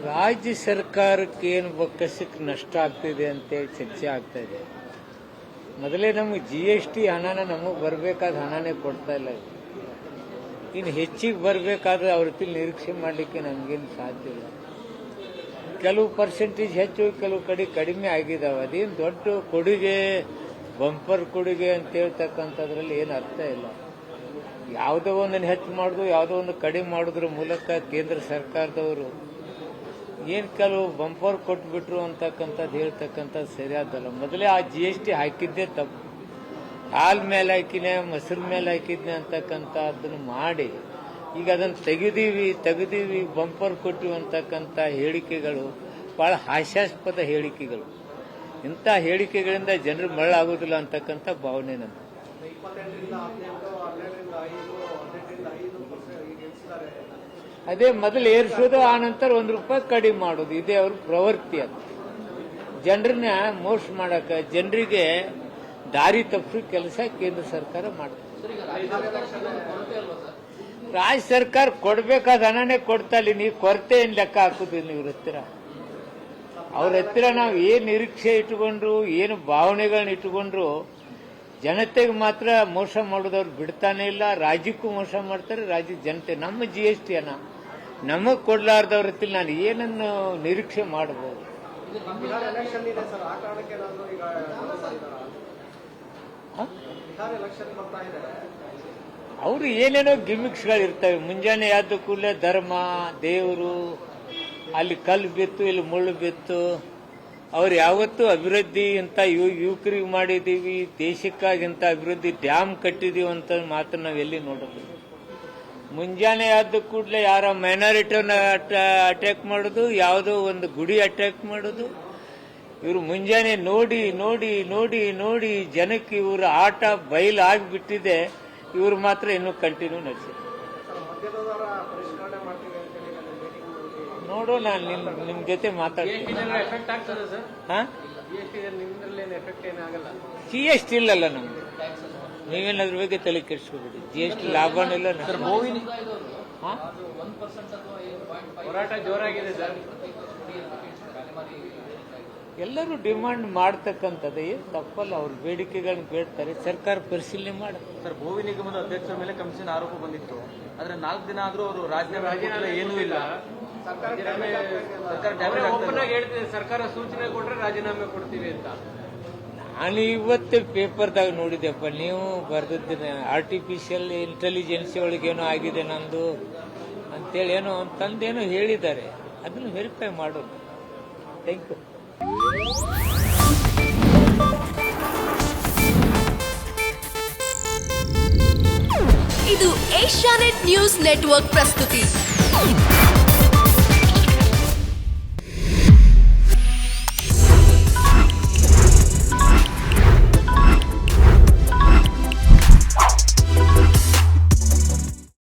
ರಾಜ್ಯ ಸರ್ಕಾರಕ್ಕೆ ಏನು ಬೊಕ್ಕಸಕ್ಕೆ ನಷ್ಟ ಆಗ್ತಿದೆ ಅಂತೇಳಿ ಚರ್ಚೆ ಆಗ್ತಾ ಇದೆ. ಮೊದಲೇ ನಮಗೆ GST ಹಣನ ನಮಗೆ ಬರಬೇಕಾದ ಹಣನೇ ಕೊಡ್ತಾ ಇಲ್ಲ. ಇನ್ನು ಹೆಚ್ಚಿಗೆ ಬರಬೇಕಾದ್ರೆ ಅವ್ರ ರೀತಿ ನಿರೀಕ್ಷೆ ಮಾಡಲಿಕ್ಕೆ ನಮಗೇನು ಸಾಧ್ಯ ಇಲ್ಲ. ಕೆಲವು ಪರ್ಸೆಂಟೇಜ್ ಹೆಚ್ಚು, ಕೆಲವು ಕಡೆ ಕಡಿಮೆ ಆಗಿದಾವೆ. ಅದೇನು ದೊಡ್ಡ ಕೊಡುಗೆ, ಬಂಪರ್ ಕೊಡುಗೆ ಅಂತ ಹೇಳ್ತಕ್ಕಂಥದ್ರಲ್ಲಿ ಏನು ಅರ್ಥ ಇಲ್ಲ. ಯಾವುದೋ ಒಂದನ್ನು ಹೆಚ್ಚು ಮಾಡೋದು, ಯಾವುದೋ ಒಂದು ಕಡಿಮೆ ಮಾಡೋದ್ರ ಮೂಲಕ ಕೇಂದ್ರ ಸರ್ಕಾರದವರು ಏನು ಕೆಲವು ಬಂಪರ್ ಕೊಟ್ಬಿಟ್ರು ಅಂತಕ್ಕಂಥದ್ದು ಹೇಳ್ತಕ್ಕಂಥದ್ದು ಸರಿಯಾದಲ್ಲ. ಮೊದಲೇ ಆ GST ಹಾಕಿದ್ದೇ ತಪ್ಪು. ಹಾಲ್ ಮೇಲೆ ಹಾಕಿನೇ, ಮೊಸರು ಮೇಲೆ ಹಾಕಿದ್ನೆ ಅಂತಕ್ಕಂಥದ್ದನ್ನು ಮಾಡಿ ಈಗ ಅದನ್ನು ತೆಗೆದೀವಿ ಬಂಪರ್ ಕೊಟ್ಟಿವಿ ಅಂತಕ್ಕಂಥ ಹೇಳಿಕೆಗಳು ಬಹಳ ಹಾಸ್ಯಾಸ್ಪದ ಹೇಳಿಕೆಗಳು. ಇಂಥ ಹೇಳಿಕೆಗಳಿಂದ ಜನರು ಮರಳಾಗೋದಿಲ್ಲ ಅಂತಕ್ಕಂಥ ಭಾವನೆ ನಮ್ದು. ಅದೇ ಮೊದಲು ಏರಿಸೋದು, ಆ ನಂತರ ₹1 ಕಡಿಮೆ ಮಾಡೋದು, ಇದೇ ಅವ್ರ ಪ್ರವೃತ್ತಿ. ಅದು ಜನರನ್ನ ಮೋಸ ಮಾಡಕ, ಜನರಿಗೆ ದಾರಿ ತಪ್ಪಿಸೋ ಕೆಲಸ ಕೇಂದ್ರ ಸರ್ಕಾರ ಮಾಡ್ತದೆ. ರಾಜ್ಯ ಸರ್ಕಾರ ಕೊಡ್ಬೇಕಾದ ಹಣನೇ ಕೊಡ್ತಾ ಇಲ್ಲ. ನೀವು ಕೊರತೆ ಏನು ಲೆಕ್ಕ ಹಾಕುದಿಲ್ಲ ಇವ್ರ ಹತ್ತಿರ. ಅವ್ರ ಹತ್ತಿರ ನಾವು ಏನು ನಿರೀಕ್ಷೆ ಇಟ್ಕೊಂಡ್ರು, ಏನು ಭಾವನೆಗಳನ್ನ ಇಟ್ಕೊಂಡ್ರು, ಜನತೆಗೆ ಮಾತ್ರ ಮೋಸ ಮಾಡೋದವ್ರು ಬಿಡ್ತಾನೆ ಇಲ್ಲ. ರಾಜ್ಯಕ್ಕೂ ಮೋಸ ಮಾಡ್ತಾರೆ, ರಾಜ್ಯದ ಜನತೆ. ನಮ್ಮ GST ಹಣ ನಮಗ್ ಕೊಡ್ಲಾರ್ದವ್ರ ಹತ್ತಿರ ನಾನು ಏನನ್ನು ನಿರೀಕ್ಷೆ ಮಾಡಬಹುದು? ಅವರು ಏನೇನೋ ಗಿಮಿಕ್ಸ್ಗಳು ಇರ್ತವೆ. ಮುಂಜಾನೆ ಎದ್ದ ಕೂಡಲೇ ಧರ್ಮ, ದೇವರು, ಅಲ್ಲಿ ಕಲ್ಲು ಬಿತ್ತು, ಇಲ್ಲಿ ಮುಳ್ಳು ಬಿತ್ತು. ಅವ್ರು ಯಾವತ್ತೂ ಅಭಿವೃದ್ಧಿ ಇಂಥ ಯುವಕರಿಗೆ ಮಾಡಿದೀವಿ, ದೇಶಕ್ಕಾಗಿ ಇಂಥ ಅಭಿವೃದ್ಧಿ ಡ್ಯಾಮ್ ಕಟ್ಟಿದೀವಿ ಅಂತ ಮಾತ್ರ ನಾವು ಎಲ್ಲಿ ನೋಡೋದು. ಮುಂಜಾನೆ ಎದ್ದ ಕೂಡಲೇ ಯಾರ ಮೈನಾರಿಟಿಯನ್ನ ಅಟ್ಯಾಕ್ ಮಾಡೋದು, ಯಾವುದೋ ಒಂದು ಗುಡಿ ಅಟ್ಯಾಕ್ ಮಾಡೋದು. ಇವರು ಮುಂಜಾನೆ ನೋಡಿ ನೋಡಿ ನೋಡಿ ನೋಡಿ ಜನಕ್ಕೆ ಇವರ ಆಟ ಬಯಲು ಆಗಿಬಿಟ್ಟಿದೆ. ಇವರು ಮಾತ್ರ ಇನ್ನೂ ಕಂಟಿನ್ಯೂ ನಡೆಸಿ ನೋಡು. ನಾನು ನಿಮ್ ಜೊತೆ ಮಾತಾಡ್ತೀನಿ. GST ಇಲ್ಲಲ್ಲ ನಮ್ದು. ನೀವೇನು ಅದ್ರ ಬಗ್ಗೆ ತಲೆ ಕೆಡಿಸ್ಕೋಬೇಡಿ. GST ಲಾಭನೂ ಇಲ್ಲ. ಹೋರಾಟ ಜೋರಾಗಿದೆ ಸರ್. ಎಲ್ಲರೂ ಡಿಮಾಂಡ್ ಮಾಡ್ತಕ್ಕಂಥದ್ದು ಏನು ತಪ್ಪಲ್ಲ. ಅವ್ರ ಬೇಡಿಕೆಗಳನ್ನ ಬೇಡ್ತಾರೆ, ಸರ್ಕಾರ ಪರಿಶೀಲನೆ ಮಾಡುತ್ತೆ. ಸರ್, ಭೋವಿ ನಿಗಮದ ಅಧ್ಯಕ್ಷರ ಮೇಲೆ ಕಮಿಷನ್ ಆರೋಪ ಬಂದಿತ್ತು. ಆದ್ರೆ 4 ದಿನ ಆದ್ರೂ ಅವರು ರಾಜೀನಾಮೆ ಏನೂ ಇಲ್ಲ. ಸರ್ಕಾರ ಸೂಚನೆ ಕೊಟ್ರೆ ರಾಜೀನಾಮೆ ಕೊಡ್ತೀವಿ ಅಂತ ನಾನು ಇವತ್ತು ಪೇಪರ್ದಾಗ ನೋಡಿದೆಪ್ಪ. ನೀವು ಬರೆದಿದ್ದೇನೆ, ಆರ್ಟಿಫಿಷಿಯಲ್ ಇಂಟೆಲಿಜೆನ್ಸ್ ಒಳಗೇನೋ ಆಗಿದೆ ನಂದು ಅಂತೇಳಿ ಏನೋ ತಂದೇನೋ ಹೇಳಿದ್ದಾರೆ. ಅದನ್ನು ವೆರಿಫೈ ಮಾಡೋದು. Thank you. ಇದು ಏಷ್ಯಾನೆಟ್ ನ್ಯೂಸ್ ನೆಟ್ವರ್ಕ್ ಪ್ರಸ್ತುತಿ.